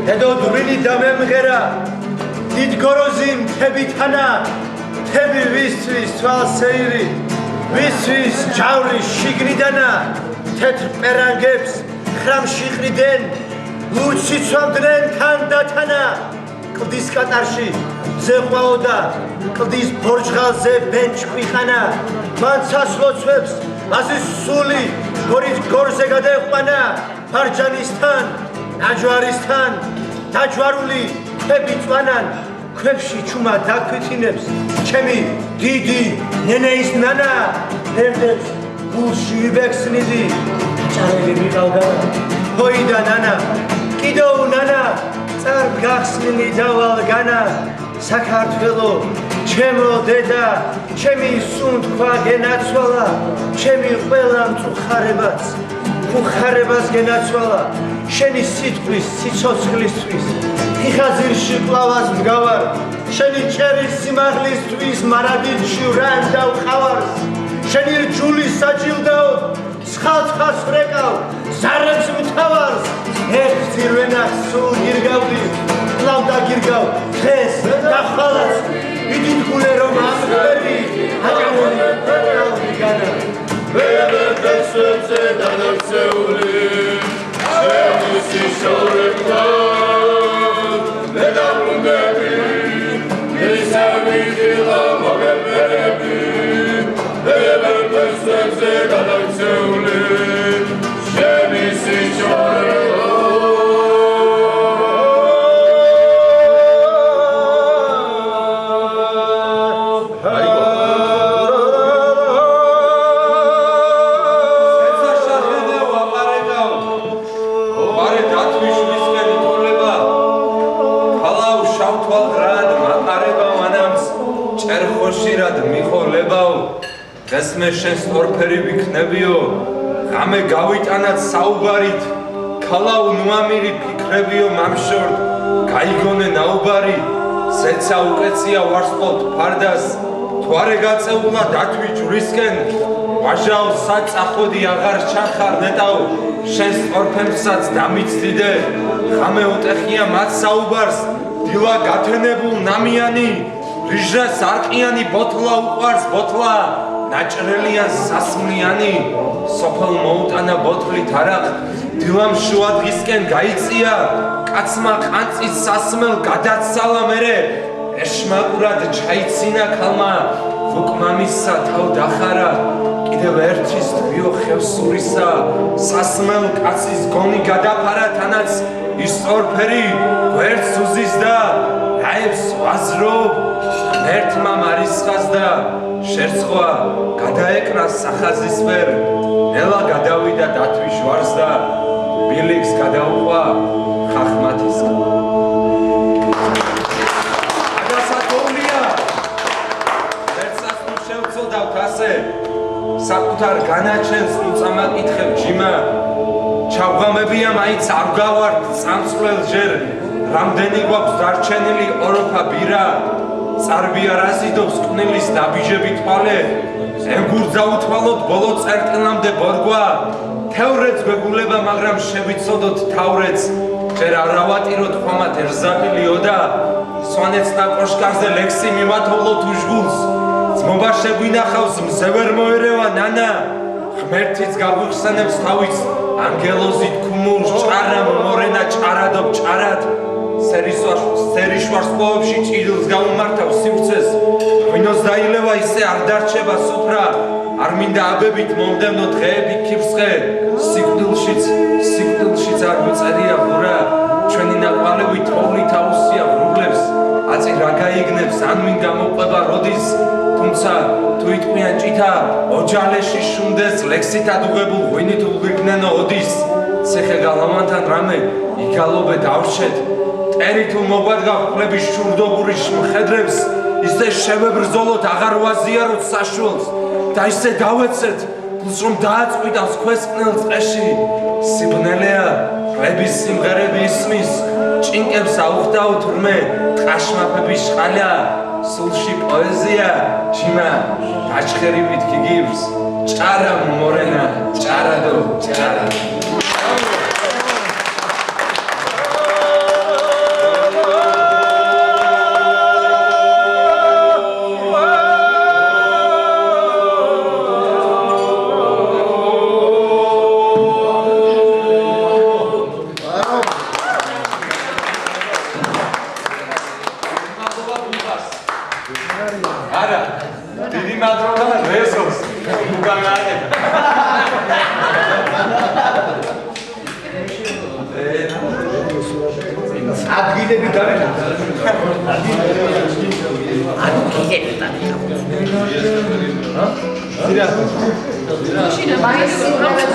Edo drini damemghera did gorozim tebitana tebi vistvis tvalseiri vistvis javri shigridana tetr perangებს khramshi qriden lutsi tsvamdren თან datana qlდის qatarshi zeqvaoda qlდის borjghalze bench qvixana man saslotsvebs azis suli gorit gorze gadeqvana parjanistan Najwaristan, Tajwaruli, Pebitwanan, Kwepshi Chuma Dakwitinebs, Chemi, Didi, Neneis Nana, Nerdeps, Bulshi Bexnidi, Chareli Mikalga, Hoida Nana, Kido Nana, Tsar Gaxnili Dawal Gana, Sakartvelo, Chemo Deda, Chemi Sund Kwagenatswala, Chemi Quelam Tukharebats. Ხარებას გენაცვალა შენი სიტყვის სიცოცხლისთვის ხიხაზირში კლავას მგავარ შენი ჭერის სიმაღლისთვის მარადიდში რან დავყავარს შენი რჯულის საჯილდაო ცხალ-ცხალს ვრეკავ ზარებს მთავარს ერთ ძირვენას სულ გირგავდი კლავ დაგირგავ დღეს და ხალას ვიდით გულე რომ ამგვერი აკამული განა Vebekesvebze danakseuli, Shemisi shoreklan, Vedavrumebi, Nisavi dila mogebebi, Vebekesvebze danakseuli, Shemisi shoreklan. Esme შენს ორფერი ვიქნებიო, ღამე გავიტანათ საუბარით, ქალაუ ნუამირი ფიქრებიო მამშორდ, გაიგონე ნაუბარი, სეცა უკეცია ვარსყოთ ფარდას, თვარე გაწეულა დათვი ჯვრისკენ, ვაჟაო საწახოდი აღარ ჩახარ ნეტაო, შენს ორფემსაც დამიცდიდე, ღამე უტეხია მათ საუბარს, დილა გათენებულ ნამიანი, რიჟა სარყიანი ბოთლა უყვარს ბოთლა, Naჭრელიან სასმლიანი სოფელ მოუტანა ბოთლით არახ დილამ შუადღისკენ გაიწია კაცმა ყანწის სასმელ გადაცალა მერე ეშმაკურად ჩაიცინა ქალმა ვუკმამისა თავ დახარა კიდევ ერთის თვიო ხევსურისა სასმელ კაცის გონი გადაფარა თანაც ის ორფერი გვერდს უზისდა აებს ვაზრობ ერთმა მარისხას და შერცხვა გადაეკრა სახაზის ვერ ნელა გადავიდა დათვი ჟვარს და ბილიქს გადაუყვა ხახმათისკენ გადასათოვლია ერთსახურ შევწოდავთ ასე საკუთარ განაჩენს უწამაკითხებ ჯიმა ჩავღამებია მაინც არ გავართ სამწვრელ ჯერ რამდენი გვაქვს დარჩენილი ოროფა ბირა Წარბია რაზიდობს კვნილის ნაბიჯები თვალე ემგურძა უთვალოთ ბოლო წერტილამდე ბორგვა თევრეთს გვეგულება მაგრამ შევიცოდოთ თავრეთს ჯერ არავატიროთ ხომათ ერზაბილიო და სვანეთს და კოშკარზე ლექსი მივათოვლოთ უჟგულს ძმობა შეგვინახავს მზე ვერ მოერევა ნანა ღმერთიც გაგვიხსენებს თავის ანგელოზით ქუმურს ჭარა მორენა ჭარადობ ჭარად სერიშვარს პოებში ჭიდილს გაუმართავ სივრცეს ღვინოს დაილევა ისე არ დარჩება სუფრა არ მინდა აბებით მომდევნო დღეები ქიფსხე სიკვდილშიც არ მიწერია ღურა ჩვენი ნაკვალევი თოვლით აუსია ვრუბლებს აწი რა გაიგნებს ან ვინ გამოყვება როდის თუმცა თუ იტყვიან ჭითა ოჯალეში შუნდეს ლექსით ადუღებულ ღვინით უღირგნენო ოდის ციხე გალავანთან რამე იგალობე დავრჩეთ ტერი თუ მოგვადგა ხლების შურდობური მხედრებს ისე შევებრძოლოთ აღარ ვაზიაროთ საშუალს და ისე დავეცეთ ფულს რომ დააწყვიტავს ქვესკნელ წყეში სიბნელეა ყრების სიმღერები ისმის ჭინკებს აუხდავთ რმე ტყაშმაფების შყალა სულში პოეზია ჭიმა გაჩხერივით გიგივს ჭარა მორენა ჭარადო ჭარა არა დიდი მადლობა რესოს უგანარე ადგილები დავიდა ადგილები დავიდა ზირა Machine, mais se não é